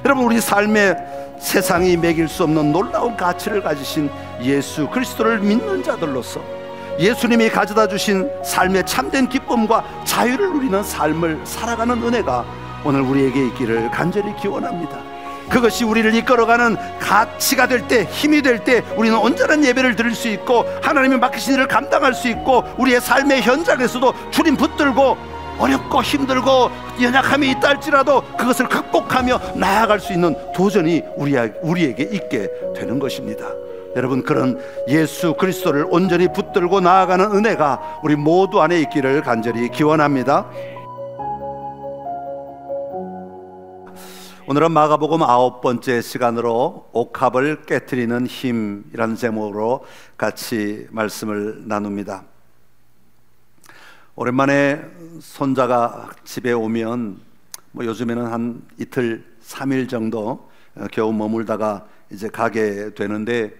여러분, 우리 삶에 세상이 매길 수 없는 놀라운 가치를 가지신 예수 그리스도를 믿는 자들로서 예수님이 가져다 주신 삶의 참된 기쁨과 자유를 누리는 삶을 살아가는 은혜가 오늘 우리에게 있기를 간절히 기원합니다. 그것이 우리를 이끌어가는 가치가 될 때, 힘이 될 때 우리는 온전한 예배를 드릴 수 있고 하나님이 맡기신 일을 감당할 수 있고 우리의 삶의 현장에서도 주님 붙들고 어렵고 힘들고 연약함이 있다 할지라도 그것을 극복하며 나아갈 수 있는 도전이 우리에게 있게 되는 것입니다. 여러분, 그런 예수 그리스도를 온전히 붙들고 나아가는 은혜가 우리 모두 안에 있기를 간절히 기원합니다. 오늘은 마가복음 9번째 시간으로 옥합을 깨트리는 힘이라는 제목으로 같이 말씀을 나눕니다. 오랜만에 손자가 집에 오면 요즘에는 한 이틀 3일 정도 겨우 머물다가 이제 가게 되는데,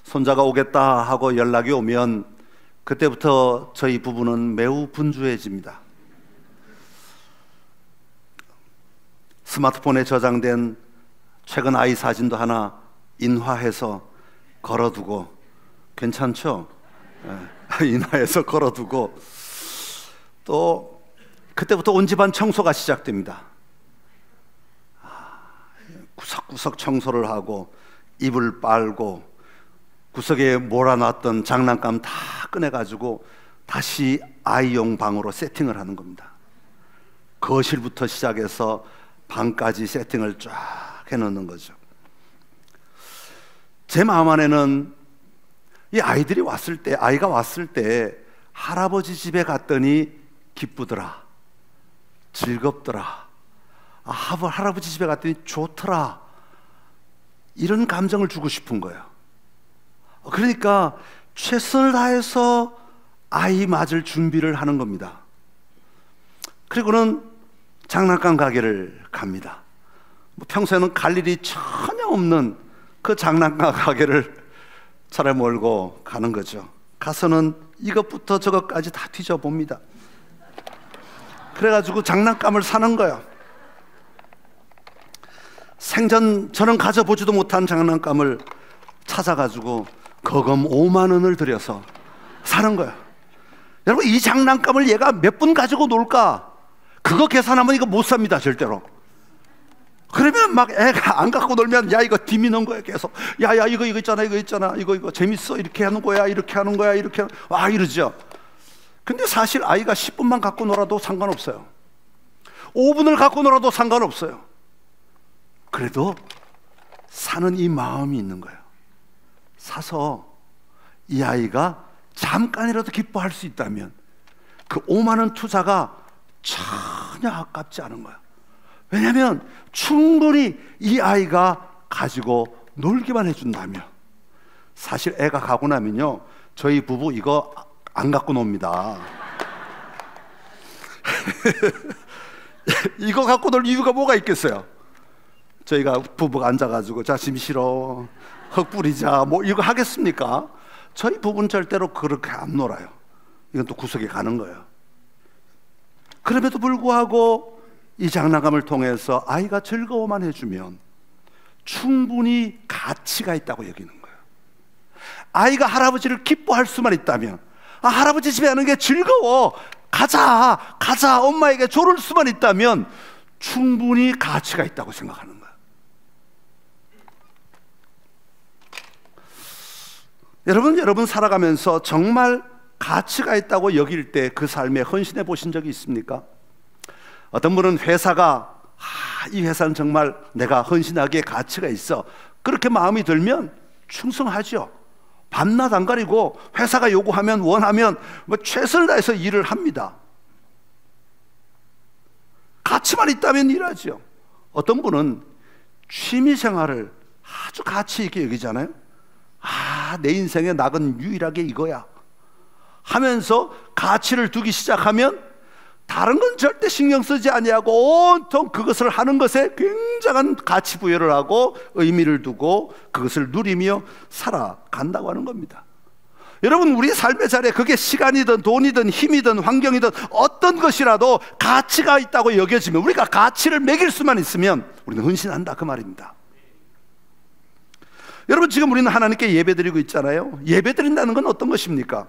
손자가 오겠다 하고 연락이 오면 그때부터 저희 부부는 매우 분주해집니다. 스마트폰에 저장된 최근 아이 사진도 하나 인화해서 걸어두고, 괜찮죠? 인화해서 걸어두고, 또 그때부터 온 집안 청소가 시작됩니다. 구석구석 청소를 하고 이불 빨고 구석에 몰아놨던 장난감 다 꺼내가지고 다시 아이용 방으로 세팅을 하는 겁니다. 거실부터 시작해서 방까지 세팅을 쫙 해놓는 거죠. 제 마음 안에는 이 아이가 왔을 때 할아버지 집에 갔더니 기쁘더라, 즐겁더라, 할아버지 집에 갔더니 좋더라, 이런 감정을 주고 싶은 거예요. 그러니까 최선을 다해서 아이 맞을 준비를 하는 겁니다. 그리고는 장난감 가게를 갑니다. 평소에는 갈 일이 전혀 없는 그 장난감 가게를 차를 몰고 가는 거죠. 가서는 이것부터 저것까지 다 뒤져봅니다. 그래가지고 장난감을 사는 거예요. 생전 저는 가져보지도 못한 장난감을 찾아가지고 거금 5만 원을 들여서 사는 거예요. 여러분, 이 장난감을 얘가 몇 분 가지고 놀까? 그거 계산하면 이거 못 삽니다, 절대로. 그러면 막 애가 안 갖고 놀면, 야, 이거 디미는 거야, 계속. 야, 이거 있잖아, 이거 재밌어, 이렇게 하는 거야, 이렇게 하는 거야, 이렇게 이러죠. 근데 사실 아이가 10분만 갖고 놀아도 상관없어요. 5분을 갖고 놀아도 상관없어요. 그래도 사는 이 마음이 있는 거예요. 사서 이 아이가 잠깐이라도 기뻐할 수 있다면 그 5만 원 투자가 전혀 아깝지 않은 거예요. 왜냐하면 충분히 이 아이가 가지고 놀기만 해준다면. 사실 애가 가고 나면요, 저희 부부 이거 안 갖고 놉니다. 이거 갖고 놀 이유가 뭐가 있겠어요? 저희가 부부가 앉아가지고 자, 짐 실어, 흙 뿌리자, 이거 하겠습니까? 저희 부부는 절대로 그렇게 안 놀아요. 이건 또 구석에 가는 거예요. 그럼에도 불구하고 이 장난감을 통해서 아이가 즐거워만 해주면 충분히 가치가 있다고 여기는 거예요. 아이가 할아버지를 기뻐할 수만 있다면, 할아버지 집에 가는 게 즐거워, 가자 엄마에게 조를 수만 있다면 충분히 가치가 있다고 생각하는 거예요. 여러분 살아가면서 정말 가치가 있다고 여길 때 그 삶에 헌신해 보신 적이 있습니까? 어떤 분은 회사가 이 회사는 정말 내가 헌신하기에 가치가 있어, 그렇게 마음이 들면 충성하죠. 밤낮 안 가리고 회사가 요구하면, 원하면 최선을 다해서 일을 합니다. 가치만 있다면 일하죠. 어떤 분은 취미 생활을 아주 가치 있게 여기잖아요. 내 인생의 낙은 유일하게 이거야 하면서 가치를 두기 시작하면 다른 건 절대 신경 쓰지 아니하고 온통 그것을 하는 것에 굉장한 가치 부여를 하고 의미를 두고 그것을 누리며 살아간다고 하는 겁니다. 여러분, 우리 삶의 자리에 그게 시간이든 돈이든 힘이든 환경이든 어떤 것이라도 가치가 있다고 여겨지면, 우리가 가치를 매길 수만 있으면 우리는 헌신한다, 그 말입니다. 여러분, 지금 우리는 하나님께 예배드리고 있잖아요. 예배드린다는 건 어떤 것입니까?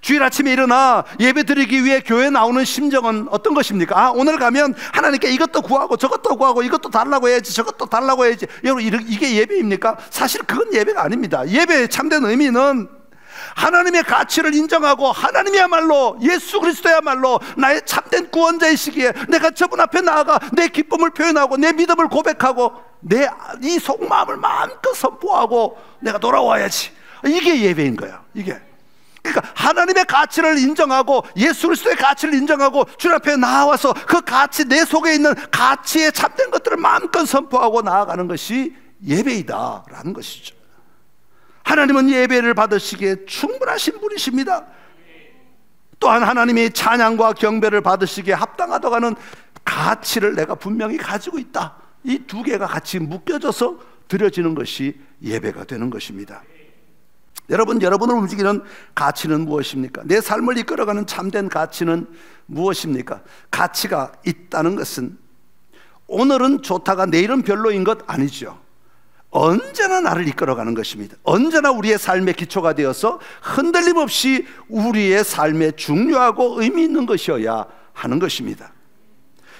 주일 아침에 일어나 예배드리기 위해 교회에 나오는 심정은 어떤 것입니까? 오늘 가면 하나님께 이것도 구하고 저것도 구하고 이것도 달라고 해야지 저것도 달라고 해야지. 여러분, 이게 예배입니까? 사실 그건 예배가 아닙니다. 예배의 참된 의미는 하나님의 가치를 인정하고, 하나님이야말로, 예수 그리스도야말로 나의 참된 구원자이시기에 내가 저분 앞에 나아가 내 기쁨을 표현하고 내 믿음을 고백하고 내 이 속마음을 마음껏 선포하고 내가 돌아와야지. 이게 예배인 거예요. 이게, 그러니까 하나님의 가치를 인정하고 예수 그리스도의 가치를 인정하고 주 앞에 나와서 그 가치, 내 속에 있는 가치의 참된 것들을 마음껏 선포하고 나아가는 것이 예배이다 라는 것이죠. 하나님은 예배를 받으시기에 충분하신 분이십니다. 또한 하나님이 찬양과 경배를 받으시기에 합당하다고 하는 가치를 내가 분명히 가지고 있다. 이 두 개가 같이 묶여져서 드려지는 것이 예배가 되는 것입니다. 여러분, 여러분을 움직이는 가치는 무엇입니까? 내 삶을 이끌어가는 참된 가치는 무엇입니까? 가치가 있다는 것은 오늘은 좋다가 내일은 별로인 것 아니죠. 언제나 나를 이끌어가는 것입니다. 언제나 우리의 삶의 기초가 되어서 흔들림 없이 우리의 삶에 중요하고 의미 있는 것이어야 하는 것입니다.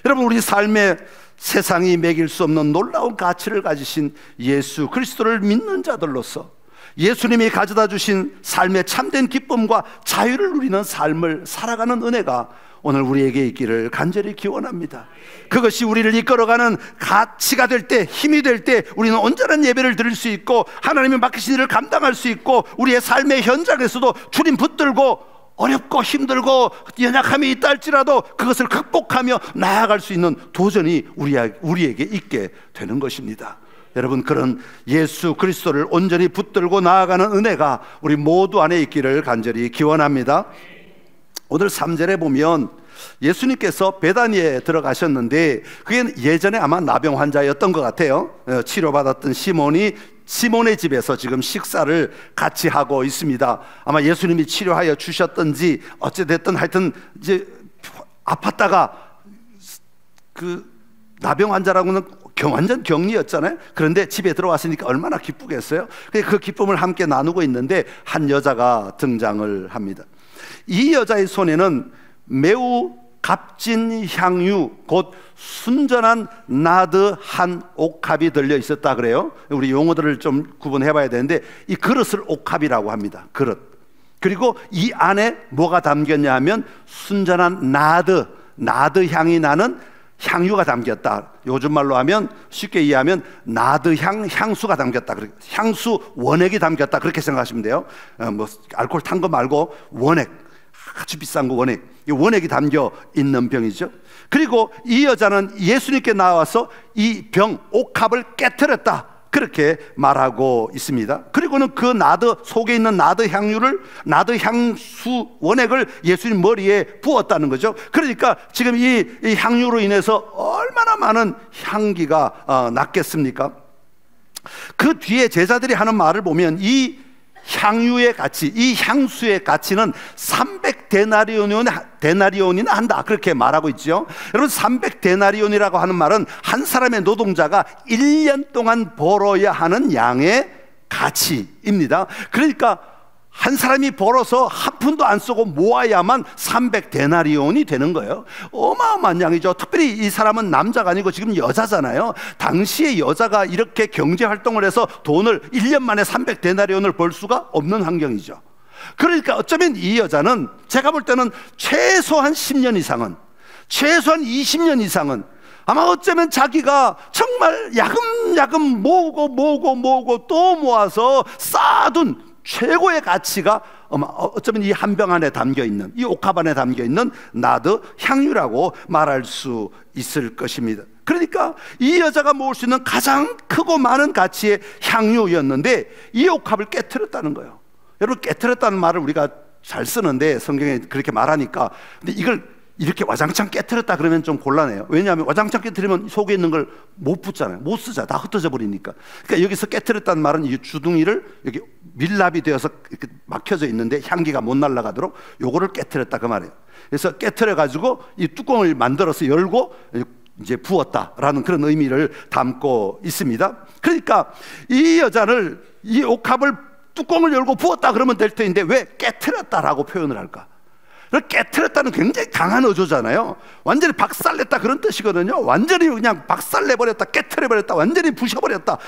여러분, 우리 삶에 세상이 매길 수 없는 놀라운 가치를 가지신 예수 그리스도를 믿는 자들로서 예수님이 가져다 주신 삶의 참된 기쁨과 자유를 누리는 삶을 살아가는 은혜가 오늘 우리에게 있기를 간절히 기원합니다. 그것이 우리를 이끌어가는 가치가 될 때, 힘이 될 때 우리는 온전한 예배를 드릴 수 있고 하나님이 맡기신 일을 감당할 수 있고 우리의 삶의 현장에서도 주님 붙들고 어렵고 힘들고 연약함이 있다 할지라도 그것을 극복하며 나아갈 수 있는 도전이 우리에게 있게 되는 것입니다. 여러분, 그런 예수 그리스도를 온전히 붙들고 나아가는 은혜가 우리 모두 안에 있기를 간절히 기원합니다. 오늘 3절에 보면 예수님께서 베다니에 들어가셨는데 그게 예전에 아마 나병 환자였던 것 같아요. 치료받았던 시몬의 집에서 지금 식사를 같이 하고 있습니다. 아마 예수님이 치료하여 주셨던지 어찌됐든 하여튼 이제 아팠다가 그 나병 환자라고는 완전 격리였잖아요. 그런데 집에 들어왔으니까 얼마나 기쁘겠어요. 그 기쁨을 함께 나누고 있는데 한 여자가 등장을 합니다. 이 여자의 손에는 매우 값진 향유, 곧 순전한 나드 한 옥합이 들려 있었다 그래요. 우리 용어들을 좀 구분해 봐야 되는데 이 그릇을 옥합이라고 합니다. 그릇. 그리고 이 안에 뭐가 담겼냐 하면 순전한 나드 향이 나는 향유가 담겼다. 요즘 말로 하면 쉽게 이해하면 나드 향수가 담겼다. 향수 원액이 담겼다. 그렇게 생각하시면 돼요. 뭐 알코올 탄 거 말고 원액, 아주 비싼 거 원액. 이 원액이 담겨 있는 병이죠. 그리고 이 여자는 예수님께 나와서 이 병 옥합을 깨트렸다. 그렇게 말하고 있습니다. 그리고는 그 나드 속에 있는 나드 향수 원액을 예수님 머리에 부었다는 거죠. 그러니까 지금 이 향유로 인해서 얼마나 많은 향기가 났겠습니까? 그 뒤에 제자들이 하는 말을 보면 이 향유의 가치, 이 향수의 가치는 300데나리온이나 한다. 그렇게 말하고 있죠. 여러분, 300데나리온이라고 하는 말은 한 사람의 노동자가 1년 동안 벌어야 하는 양의 가치입니다. 그러니까 한 사람이 벌어서 한 푼도 안 쓰고 모아야만 300데나리온이 되는 거예요. 어마어마한 양이죠. 특별히 이 사람은 남자가 아니고 지금 여자잖아요. 당시에 여자가 이렇게 경제활동을 해서 돈을 1년 만에 300데나리온을 벌 수가 없는 환경이죠. 그러니까 어쩌면 이 여자는 제가 볼 때는 최소한 10년 이상은, 최소한 20년 이상은 아마 어쩌면 자기가 정말 야금야금 모으고 또 모아서 쌓아둔 최고의 가치가 어쩌면 이 한 병 안에 담겨있는, 이 옥합 안에 담겨있는 나드 향유라고 말할 수 있을 것입니다. 그러니까 이 여자가 모을 수 있는 가장 크고 많은 가치의 향유였는데 이 옥합을 깨트렸다는 거예요. 여러분, 깨트렸다는 말을 우리가 잘 쓰는데 성경에 그렇게 말하니까, 근데 이걸 이렇게 와장창 깨트렸다 그러면 좀 곤란해요. 왜냐하면 와장창 깨트리면 속에 있는 걸 못 붙잖아요. 못 쓰잖아요. 다 흩어져 버리니까. 그러니까 여기서 깨트렸다는 말은 이 주둥이를 여기 밀랍이 되어서 이렇게 막혀져 있는데 향기가 못 날아가도록 요거를 깨트렸다 그 말이에요. 그래서 깨트려 가지고 이 뚜껑을 만들어서 열고 이제 부었다라는 그런 의미를 담고 있습니다. 그러니까 이 여자를 이 옥합을 뚜껑을 열고 부었다 그러면 될 텐데 왜 깨트렸다라고 표현을 할까? 깨트렸다는 굉장히 강한 어조잖아요. 완전히 박살냈다 그런 뜻이거든요. 완전히 그냥 박살내버렸다, 깨트려버렸다, 완전히 부셔버렸다,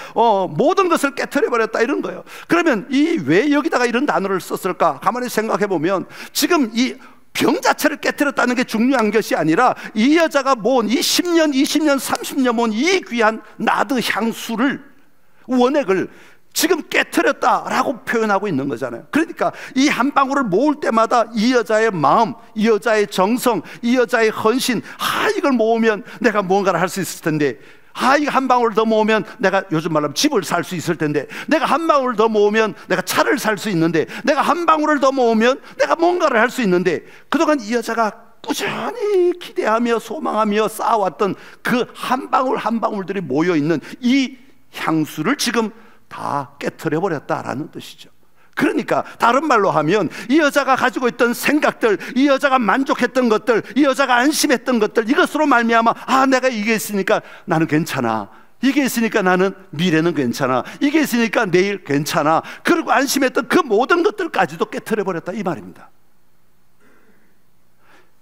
모든 것을 깨트려버렸다 이런 거예요. 그러면 왜 여기다가 이런 단어를 썼을까? 가만히 생각해보면 지금 이 병 자체를 깨트렸다는 게 중요한 것이 아니라 이 여자가 모은 이 10년, 20년, 30년 모은 이 귀한 나드 향수를, 원액을 지금 깨트렸다라고 표현하고 있는 거잖아요. 그러니까 이 한 방울을 모을 때마다 이 여자의 마음, 이 여자의 정성, 이 여자의 헌신, 이걸 모으면 내가 뭔가를 할 수 있을 텐데, 이거 한 방울 더 모으면 내가 요즘 말로 집을 살 수 있을 텐데, 내가 한 방울 더 모으면 내가 차를 살 수 있는데, 내가 한 방울을 더 모으면 내가 뭔가를 할 수 있는데, 그동안 이 여자가 꾸준히 기대하며 소망하며 쌓아왔던 그 한 방울 한 방울들이 모여있는 이 향수를 지금 다 깨트려 버렸다라는 뜻이죠. 그러니까 다른 말로 하면 이 여자가 가지고 있던 생각들, 이 여자가 만족했던 것들, 이 여자가 안심했던 것들, 이것으로 말미암아 내가 이게 있으니까 나는 괜찮아, 이게 있으니까 나는 미래는 괜찮아, 이게 있으니까 내일 괜찮아, 그리고 안심했던 그 모든 것들까지도 깨트려 버렸다 이 말입니다.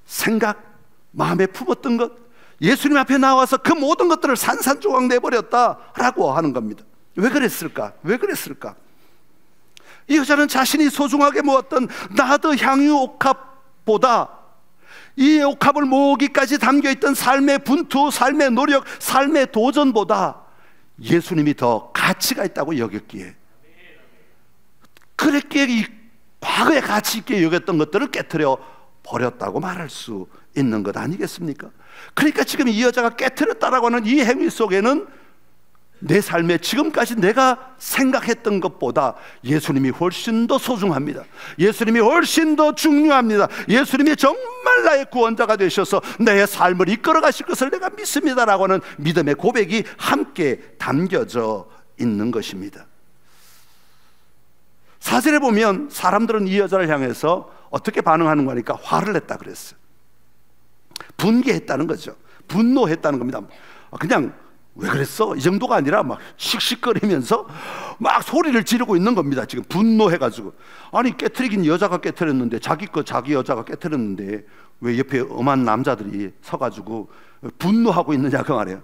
생각, 마음에 품었던 것, 예수님 앞에 나와서 그 모든 것들을 산산조각 내버렸다라고 하는 겁니다. 왜 그랬을까? 왜 그랬을까? 이 여자는 자신이 소중하게 모았던 나드 향유 옥합보다 이 옥합을 모으기까지 담겨있던 삶의 분투, 삶의 노력, 삶의 도전보다 예수님이 더 가치가 있다고 여겼기에, 그랬기에 이 과거에 가치 있게 여겼던 것들을 깨트려 버렸다고 말할 수 있는 것 아니겠습니까? 그러니까 지금 이 여자가 깨트렸다라고 하는 이 행위 속에는 내 삶에 지금까지 내가 생각했던 것보다 예수님이 훨씬 더 소중합니다. 예수님이 훨씬 더 중요합니다. 예수님이 정말 나의 구원자가 되셔서 내 삶을 이끌어 가실 것을 내가 믿습니다라고 하는 믿음의 고백이 함께 담겨져 있는 것입니다. 사절에 보면 사람들은 이 여자를 향해서 어떻게 반응하는 거니까 화를 냈다 그랬어요. 분개했다는 거죠. 분노했다는 겁니다. 그냥 왜 그랬어? 이 정도가 아니라 막 씩씩거리면서 막 소리를 지르고 있는 겁니다. 지금 분노해가지고, 아니 깨트리긴 여자가 깨트렸는데, 자기 여자가 깨트렸는데 왜 옆에 엄한 남자들이 서가지고 분노하고 있느냐 그 말이에요.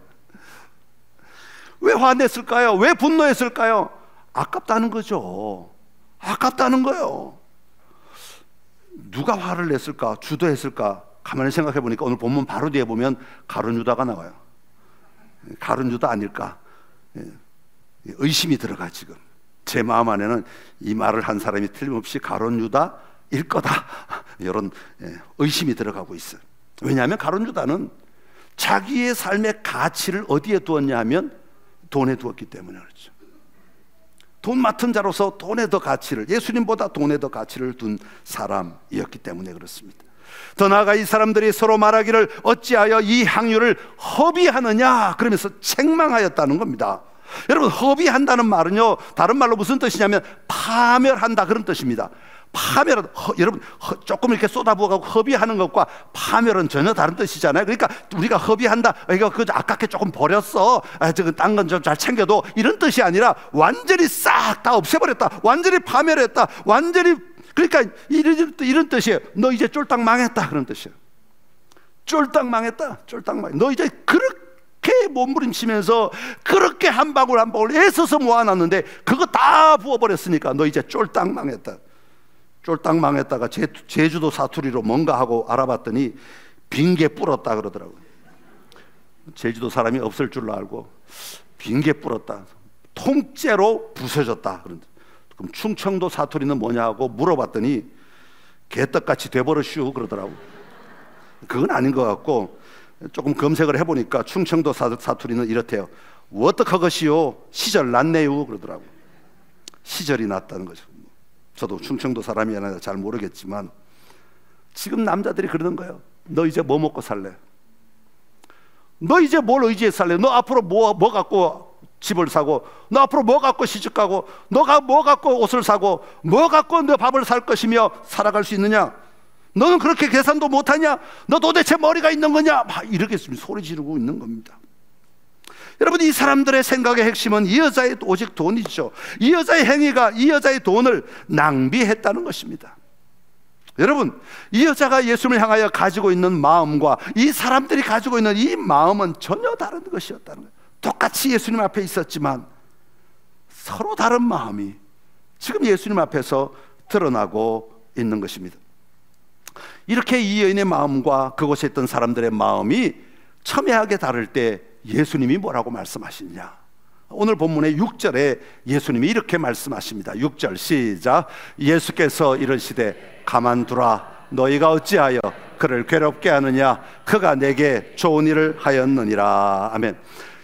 왜 화냈을까요? 왜 분노했을까요? 아깝다는 거죠. 아깝다는 거예요. 누가 화를 냈을까? 주도했을까? 가만히 생각해 보니까 오늘 본문 바로 뒤에 보면 가룟 유다가 나와요. 가룟 유다 아닐까? 의심이 들어가. 지금 제 마음 안에는 이 말을 한 사람이 틀림없이 가룟 유다일 거다, 이런 의심이 들어가고 있어요. 왜냐하면 가룟 유다는 자기의 삶의 가치를 어디에 두었냐 하면 돈에 두었기 때문에 그렇죠. 돈 맡은 자로서 돈에 더 가치를, 예수님보다 돈에 더 가치를 둔 사람이었기 때문에 그렇습니다. 더 나아가 이 사람들이 서로 말하기를 어찌하여 이 향유를 허비하느냐 그러면서 책망하였다는 겁니다. 여러분, 허비한다는 말은요, 다른 말로 무슨 뜻이냐면 파멸한다 그런 뜻입니다. 파멸은 여러분 조금 이렇게 쏟아부어가고 허비하는 것과 파멸은 전혀 다른 뜻이잖아요. 그러니까 우리가 허비한다, 이거 그저 아깝게 조금 버렸어, 저거 딴 건 좀 잘 챙겨도, 이런 뜻이 아니라 완전히 싹 다 없애버렸다, 완전히 파멸했다, 완전히, 그러니까 이런 뜻이에요. 너 이제 쫄딱 망했다 그런 뜻이에요. 쫄딱 망했다, 쫄딱 망. 너 이제 그렇게 몸부림치면서 그렇게 한 방울 한 방울 애써서 모아놨는데 그거 다 부어버렸으니까 너 이제 쫄딱 망했다. 쫄딱 망했다가 제주도 사투리로 뭔가 하고 알아봤더니 빈개 불었다 그러더라고요. 제주도 사람이 없을 줄로 알고 빈개 불었다, 통째로 부서졌다. 그럼 충청도 사투리는 뭐냐 하고 물어봤더니 개떡같이 돼버렸슈 그러더라고. 그건 아닌 것 같고, 조금 검색을 해보니까 충청도 사투리는 이렇대요. 어떡하것이요, 시절 났네요 그러더라고. 시절이 났다는 거죠. 저도 충청도 사람이 아니라 잘 모르겠지만 지금 남자들이 그러는 거예요. 너 이제 뭐 먹고 살래? 너 이제 뭘 의지해 살래? 너 앞으로 뭐 갖고 집을 사고, 너 앞으로 뭐 갖고 시집가고, 너가 뭐 갖고 옷을 사고, 뭐 갖고 너 밥을 살 것이며 살아갈 수 있느냐? 너는 그렇게 계산도 못하냐? 너 도대체 머리가 있는 거냐? 막 이렇게 소리 지르고 있는 겁니다. 여러분, 이 사람들의 생각의 핵심은 이 여자의 오직 돈이죠. 이 여자의 행위가 이 여자의 돈을 낭비했다는 것입니다. 여러분, 이 여자가 예수님을 향하여 가지고 있는 마음과 이 사람들이 가지고 있는 이 마음은 전혀 다른 것이었다는 거예요. 똑같이 예수님 앞에 있었지만 서로 다른 마음이 지금 예수님 앞에서 드러나고 있는 것입니다. 이렇게 이 여인의 마음과 그곳에 있던 사람들의 마음이 첨예하게 다를 때 예수님이 뭐라고 말씀하시느냐? 오늘 본문의 6절에 예수님이 이렇게 말씀하십니다. 6절 시작. 예수께서 이르시되 가만두라. 너희가 어찌하여 그를 괴롭게 하느냐? 그가 내게 좋은 일을 하였느니라. 아멘.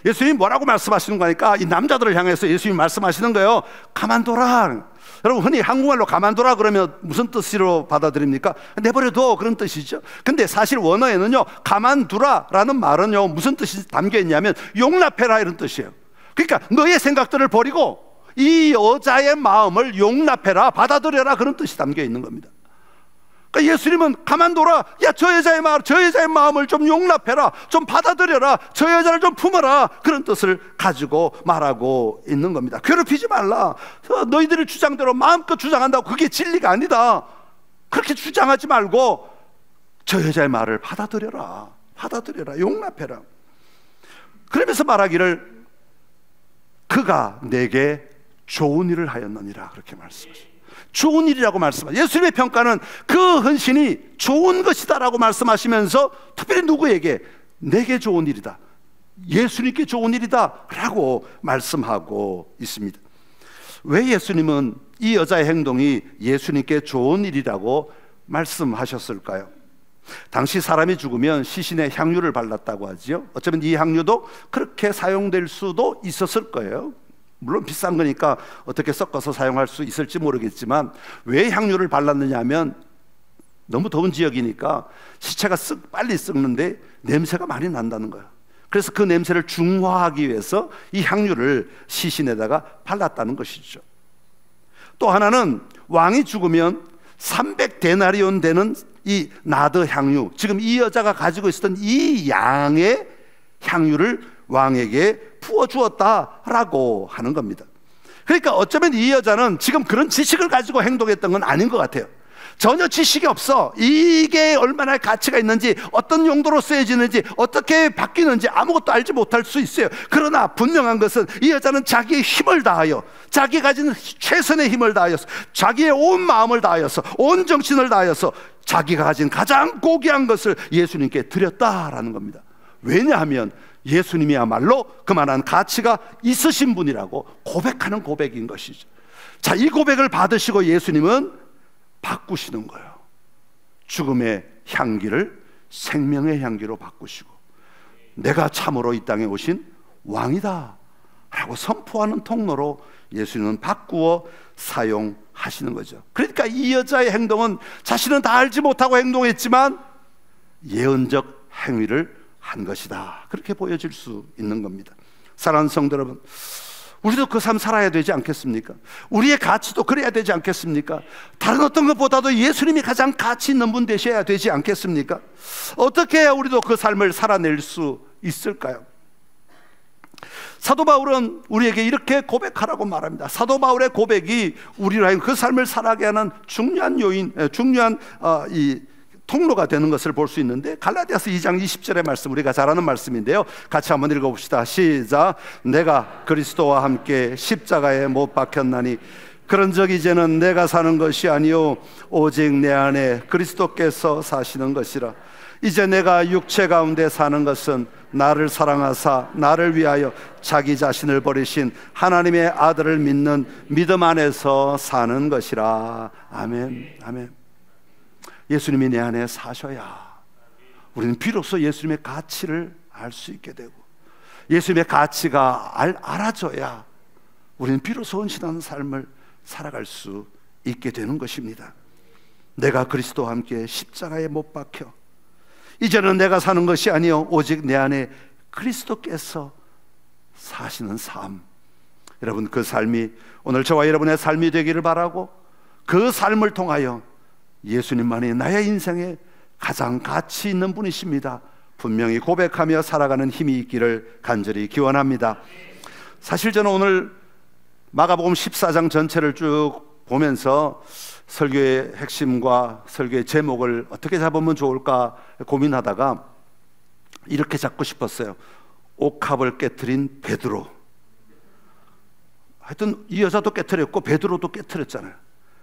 예수님이 뭐라고 말씀하시는 거니까 이 남자들을 향해서 예수님이 말씀하시는 거예요. 가만둬라. 여러분, 흔히 한국말로 가만둬라 그러면 무슨 뜻으로 받아들입니까? 내버려둬, 그런 뜻이죠. 근데 사실 원어에는요, 가만두라 라는 말은요, 무슨 뜻이 담겨 있냐면 용납해라 이런 뜻이에요. 그러니까 너의 생각들을 버리고 이 여자의 마음을 용납해라, 받아들여라, 그런 뜻이 담겨 있는 겁니다. 그러니까 예수님은 가만둬라. 야, 저 여자의 마음을 좀 용납해라, 좀 받아들여라, 저 여자를 좀 품어라, 그런 뜻을 가지고 말하고 있는 겁니다. 괴롭히지 말라. 너희들의 주장대로 마음껏 주장한다고 그게 진리가 아니다. 그렇게 주장하지 말고 저 여자의 말을 받아들여라, 용납해라. 그러면서 말하기를 그가 내게 좋은 일을 하였느니라, 그렇게 말씀하십니다. 좋은 일이라고 말씀하십니다. 예수님의 평가는 그 헌신이 좋은 것이다라고 말씀하시면서 특별히 누구에게? 내게 좋은 일이다, 예수님께 좋은 일이다 라고 말씀하고 있습니다. 왜 예수님은 이 여자의 행동이 예수님께 좋은 일이라고 말씀하셨을까요? 당시 사람이 죽으면 시신에 향유를 발랐다고 하지요. 어쩌면 이 향유도 그렇게 사용될 수도 있었을 거예요. 물론 비싼 거니까 어떻게 섞어서 사용할 수 있을지 모르겠지만, 왜 향유를 발랐느냐 하면 너무 더운 지역이니까 시체가 빨리 썩는데 냄새가 많이 난다는 거예요. 그래서 그 냄새를 중화하기 위해서 이 향유를 시신에다가 발랐다는 것이죠. 또 하나는 왕이 죽으면 300데나리온 되는 이 나드 향유, 지금 이 여자가 가지고 있었던 이 양의 향유를 왕에게 부어주었다라고 하는 겁니다. 그러니까 어쩌면 이 여자는 지금 그런 지식을 가지고 행동했던 건 아닌 것 같아요. 전혀 지식이 없어. 이게 얼마나 가치가 있는지, 어떤 용도로 쓰여지는지, 어떻게 바뀌는지 아무것도 알지 못할 수 있어요. 그러나 분명한 것은 이 여자는 자기의 힘을 다하여, 자기 가진 최선의 힘을 다하여서, 자기의 온 마음을 다하여서, 온 정신을 다하여서 자기가 가진 가장 고귀한 것을 예수님께 드렸다라는 겁니다. 왜냐하면 예수님이야말로 그만한 가치가 있으신 분이라고 고백하는 고백인 것이죠. 자, 이 고백을 받으시고 예수님은 바꾸시는 거예요. 죽음의 향기를 생명의 향기로 바꾸시고, 내가 참으로 이 땅에 오신 왕이다 라고 선포하는 통로로 예수님은 바꾸어 사용하시는 거죠. 그러니까 이 여자의 행동은 자신은 다 알지 못하고 행동했지만 예언적 행위를 한 것이다, 그렇게 보여질 수 있는 겁니다. 사랑하는 성도 여러분, 우리도 그 삶 살아야 되지 않겠습니까? 우리의 가치도 그래야 되지 않겠습니까? 다른 어떤 것보다도 예수님이 가장 가치 있는 분 되셔야 되지 않겠습니까? 어떻게 해야 우리도 그 삶을 살아낼 수 있을까요? 사도 바울은 우리에게 이렇게 고백하라고 말합니다. 사도 바울의 고백이 우리로 하여금 그 삶을 살아가게 하는 중요한 요인, 중요한 이 통로가 되는 것을 볼 수 있는데, 갈라디아서 2장 20절의 말씀, 우리가 잘 아는 말씀인데요, 같이 한번 읽어봅시다. 시작. 내가 그리스도와 함께 십자가에 못 박혔나니 그런즉 이제는 내가 사는 것이 아니요 오직 내 안에 그리스도께서 사시는 것이라. 이제 내가 육체 가운데 사는 것은 나를 사랑하사 나를 위하여 자기 자신을 버리신 하나님의 아들을 믿는 믿음 안에서 사는 것이라. 아멘, 아멘. 예수님이 내 안에 사셔야 우리는 비로소 예수님의 가치를 알 수 있게 되고, 예수님의 가치가 알아져야 우리는 비로소 헌신하는 삶을 살아갈 수 있게 되는 것입니다. 내가 그리스도와 함께 십자가에 못 박혀 이제는 내가 사는 것이 아니요 오직 내 안에 그리스도께서 사시는 삶. 여러분, 그 삶이 오늘 저와 여러분의 삶이 되기를 바라고, 그 삶을 통하여 예수님만이 나의 인생에 가장 가치 있는 분이십니다, 분명히 고백하며 살아가는 힘이 있기를 간절히 기원합니다. 사실 저는 오늘 마가복음 14장 전체를 쭉 보면서 설교의 핵심과 설교의 제목을 어떻게 잡으면 좋을까 고민하다가 이렇게 잡고 싶었어요. 옥합을 깨트린 베드로. 하여튼 이 여자도 깨트렸고 베드로도 깨트렸잖아요.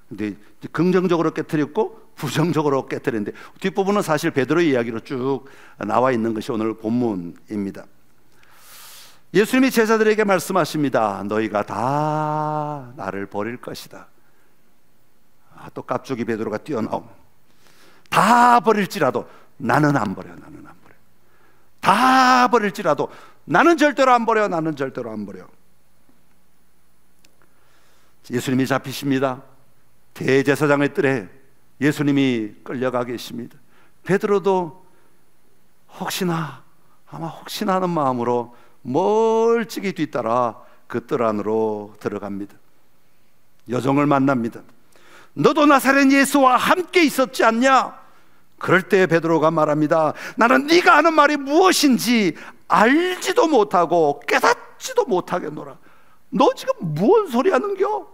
근데 긍정적으로 깨트렸고 부정적으로 깨트렸는데 뒷부분은 사실 베드로의 이야기로 쭉 나와 있는 것이 오늘 본문입니다. 예수님이 제자들에게 말씀하십니다. 너희가 다 나를 버릴 것이다. 또 깝죽이 베드로가 뛰어나옴. 다 버릴지라도 나는 안 버려. 나는 안 버려. 다 버릴지라도 나는 절대로 안 버려. 나는 절대로 안 버려. 예수님이 잡히십니다. 대제사장의 뜰에 예수님이 끌려가 계십니다. 베드로도 혹시나 하는 마음으로 멀찍이 뒤따라 그 뜰 안으로 들어갑니다. 여종을 만납니다. 너도 나사렛 예수와 함께 있었지 않냐? 그럴 때 베드로가 말합니다. 나는 네가 하는 말이 무엇인지 알지도 못하고 깨닫지도 못하겠노라. 너 지금 무슨 소리 하는겨?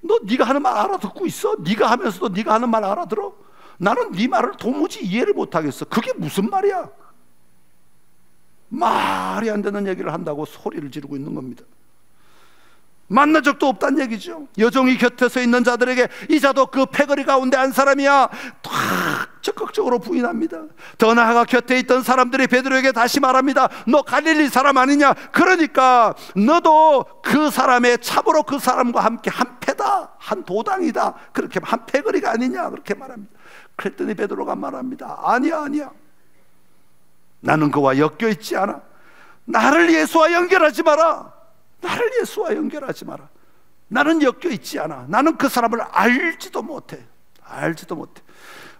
너 네가 하는 말 알아듣고 있어? 네가 하면서도 네가 하는 말 알아들어? 나는 네 말을 도무지 이해를 못하겠어. 그게 무슨 말이야? 말이 안 되는 얘기를 한다고 소리를 지르고 있는 겁니다. 만난 적도 없다는 얘기죠. 여종이 곁에 서 있는 자들에게 이 자도 그 패거리 가운데 한 사람이야 탁 적극적으로 부인합니다. 더 나아가 곁에 있던 사람들이 베드로에게 다시 말합니다. 너 갈릴리 사람 아니냐? 그러니까 너도 그 사람의 참으로 그 사람과 함께 한 패다, 한 도당이다, 그렇게 한 패거리가 아니냐 그렇게 말합니다. 그랬더니 베드로가 말합니다. 아니야 나는 그와 엮여 있지 않아. 나를 예수와 연결하지 마라. 나를 예수와 연결하지 마라. 나는 엮여 있지 않아. 나는 그 사람을 알지도 못해.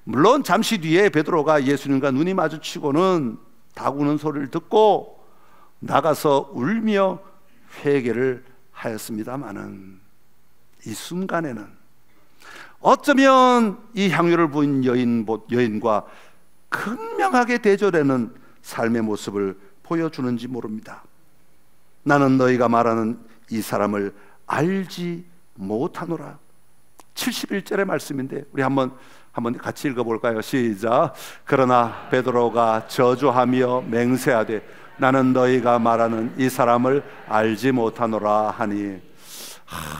물론 잠시 뒤에 베드로가 예수님과 눈이 마주치고는 다구는 소리를 듣고 나가서 울며 회개를 하였습니다마는 이 순간에는 어쩌면 이 향유를 부은 여인과 극명하게 대조되는 삶의 모습을 보여주는지 모릅니다. 나는 너희가 말하는 이 사람을 알지 못하노라. 71절의 말씀인데 우리 한번 같이 읽어볼까요? 시작. 그러나 베드로가 저주하며 맹세하되 나는 너희가 말하는 이 사람을 알지 못하노라 하니.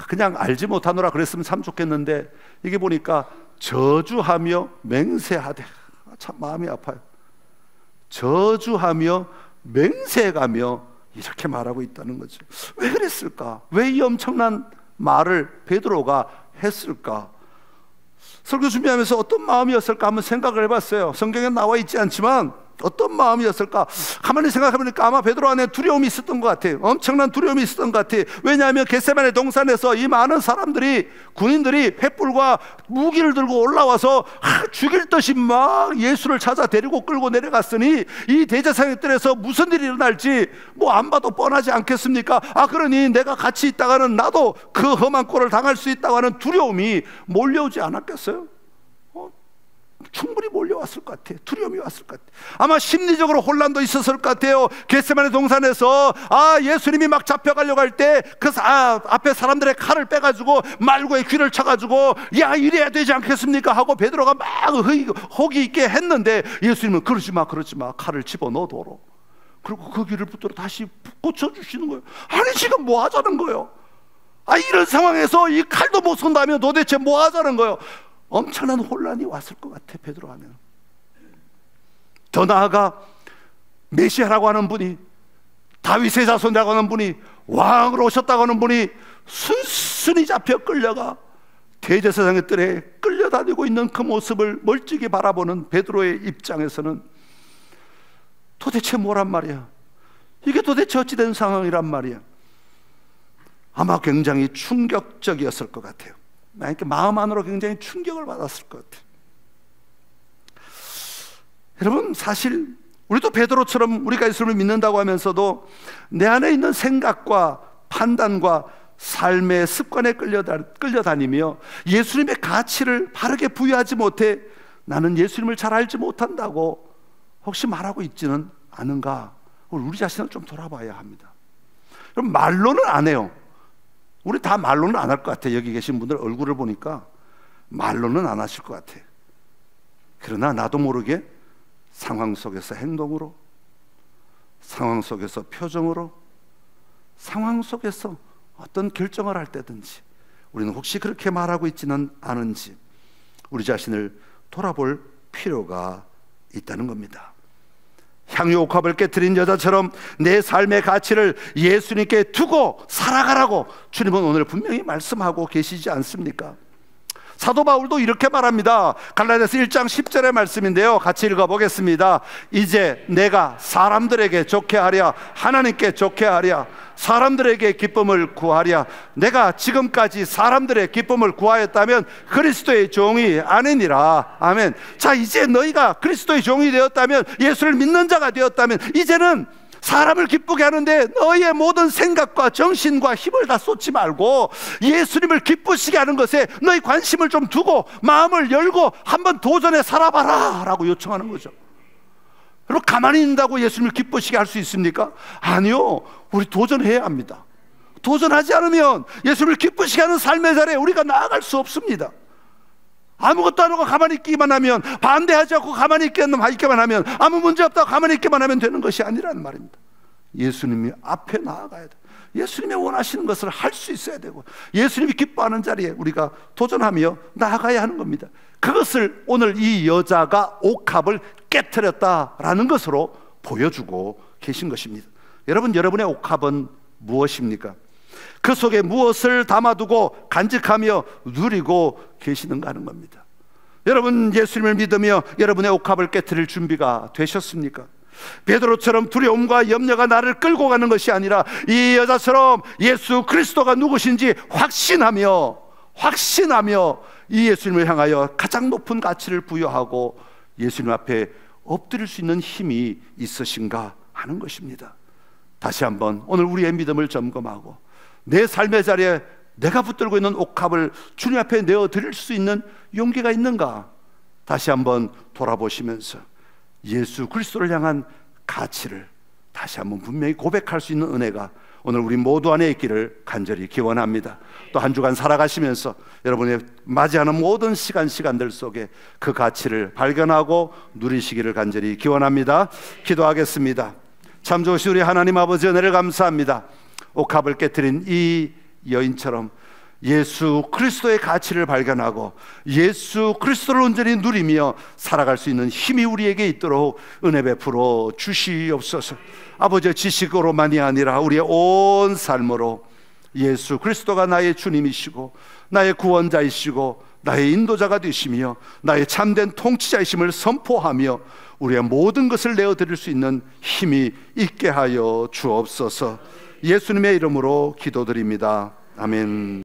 그냥 알지 못하노라 그랬으면 참 좋겠는데 이게 보니까 저주하며 맹세하되, 참 마음이 아파요. 저주하며 맹세가며 이렇게 말하고 있다는 거죠. 왜 그랬을까? 왜 이 엄청난 말을 베드로가 했을까? 설교 준비하면서 어떤 마음이었을까 한번 생각을 해봤어요. 성경에 나와 있지 않지만 어떤 마음이었을까? 가만히 생각해보니까 아마 베드로 안에 두려움이 있었던 것 같아요. 엄청난 두려움이 있었던 것 같아요. 왜냐하면 겟세마네 동산에서 이 많은 사람들이, 군인들이 횃불과 무기를 들고 올라와서 죽일 듯이 막 예수를 찾아 데리고 끌고 내려갔으니 이 대제사장의 뜰에서 무슨 일이 일어날지 뭐 안 봐도 뻔하지 않겠습니까? 그러니 내가 같이 있다가는 나도 그 험한 꼴을 당할 수 있다고 하는 두려움이 몰려오지 않았겠어요? 충분히 몰려왔을 것 같아요. 두려움이 왔을 것 같아요. 아마 심리적으로 혼란도 있었을 것 같아요. 겟세마네 동산에서 예수님이 막 잡혀가려고 할 때 그 앞에 사람들의 칼을 빼가지고 말고의 귀를 쳐가지고 야 이래야 되지 않겠습니까 하고 베드로가 막 호기 있게 했는데 예수님은 그러지 마 칼을 집어넣어둬라. 그리고 그 귀를 붙들어 다시 고쳐주시는 거예요. 아니 지금 뭐 하자는 거예요? 이런 상황에서 이 칼도 못 쏜다면 도대체 뭐 하자는 거예요? 엄청난 혼란이 왔을 것 같아. 베드로 안에는. 더 나아가 메시아라고 하는 분이, 다윗의 자손이라고 하는 분이, 왕으로 오셨다고 하는 분이 순순히 잡혀 끌려가 대제사장의 뜰에 끌려다니고 있는 그 모습을 멀찍이 바라보는 베드로의 입장에서는 도대체 뭐란 말이야? 이게 도대체 어찌된 상황이란 말이야? 아마 굉장히 충격적이었을 것 같아요. 그러니까 마음 안으로 굉장히 충격을 받았을 것 같아요. 여러분, 사실 우리도 베드로처럼 우리가 예수를 믿는다고 하면서도 내 안에 있는 생각과 판단과 삶의 습관에 끌려다니며 예수님의 가치를 바르게 부여하지 못해 나는 예수님을 잘 알지 못한다고 혹시 말하고 있지는 않은가? 우리 자신을 좀 돌아봐야 합니다. 그럼 말로는 안 해요. 우리 다 말로는 안 할 것 같아요. 여기 계신 분들 얼굴을 보니까 말로는 안 하실 것 같아요. 그러나 나도 모르게 상황 속에서 행동으로, 상황 속에서 표정으로, 상황 속에서 어떤 결정을 할 때든지 우리는 혹시 그렇게 말하고 있지는 않은지 우리 자신을 돌아볼 필요가 있다는 겁니다. 향유 옥합을 깨트린 여자처럼 내 삶의 가치를 예수님께 두고 살아가라고 주님은 오늘 분명히 말씀하고 계시지 않습니까? 사도 바울도 이렇게 말합니다. 갈라디아서 1장 10절의 말씀인데요, 같이 읽어보겠습니다. 이제 내가 사람들에게 좋게 하랴 하나님께 좋게 하랴 사람들에게 기쁨을 구하랴. 내가 지금까지 사람들의 기쁨을 구하였다면 그리스도의 종이 아니니라. 아멘. 자, 이제 너희가 그리스도의 종이 되었다면, 예수를 믿는 자가 되었다면, 이제는 사람을 기쁘게 하는데 너희의 모든 생각과 정신과 힘을 다 쏟지 말고 예수님을 기쁘시게 하는 것에 너희 관심을 좀 두고 마음을 열고 한번 도전해 살아봐라 라고 요청하는 거죠. 여러분, 가만히 있는다고 예수님을 기쁘시게 할 수 있습니까? 아니요. 우리 도전해야 합니다. 도전하지 않으면 예수님을 기쁘시게 하는 삶의 자리에 우리가 나아갈 수 없습니다. 아무것도 안 하고 가만히 있기만 하면, 반대하지 않고 가만히 있기만 하면, 아무 문제 없다고 가만히 있기만 하면 되는 것이 아니라는 말입니다. 예수님이 앞에 나아가야 돼. 예수님이 원하시는 것을 할 수 있어야 되고, 예수님이 기뻐하는 자리에 우리가 도전하며 나아가야 하는 겁니다. 그것을 오늘 이 여자가 옥합을 깨트렸다라는 것으로 보여주고 계신 것입니다. 여러분, 여러분의 옥합은 무엇입니까? 그 속에 무엇을 담아두고 간직하며 누리고 계시는가 하는 겁니다. 여러분, 예수님을 믿으며 여러분의 옥합을 깨트릴 준비가 되셨습니까? 베드로처럼 두려움과 염려가 나를 끌고 가는 것이 아니라 이 여자처럼 예수 그리스도가 누구신지 확신하며 이 예수님을 향하여 가장 높은 가치를 부여하고 예수님 앞에 엎드릴 수 있는 힘이 있으신가 하는 것입니다. 다시 한번 오늘 우리의 믿음을 점검하고 내 삶의 자리에 내가 붙들고 있는 옥합을 주님 앞에 내어드릴 수 있는 용기가 있는가 다시 한번 돌아보시면서 예수 그리스도를 향한 가치를 다시 한번 분명히 고백할 수 있는 은혜가 오늘 우리 모두 안에 있기를 간절히 기원합니다. 또 한 주간 살아가시면서 여러분의 맞이하는 모든 시간들 속에 그 가치를 발견하고 누리시기를 간절히 기원합니다. 기도하겠습니다. 참 좋으신 우리 하나님 아버지, 은혜를 감사합니다. 옥합을 깨트린 이 여인처럼 예수 그리스도의 가치를 발견하고 예수 그리스도를 온전히 누리며 살아갈 수 있는 힘이 우리에게 있도록 은혜 베풀어 주시옵소서. 아버지의 지식으로만이 아니라 우리의 온 삶으로 예수 그리스도가 나의 주님이시고 나의 구원자이시고 나의 인도자가 되시며 나의 참된 통치자이심을 선포하며 우리의 모든 것을 내어드릴 수 있는 힘이 있게 하여 주옵소서. 예수님의 이름으로 기도드립니다. 아멘.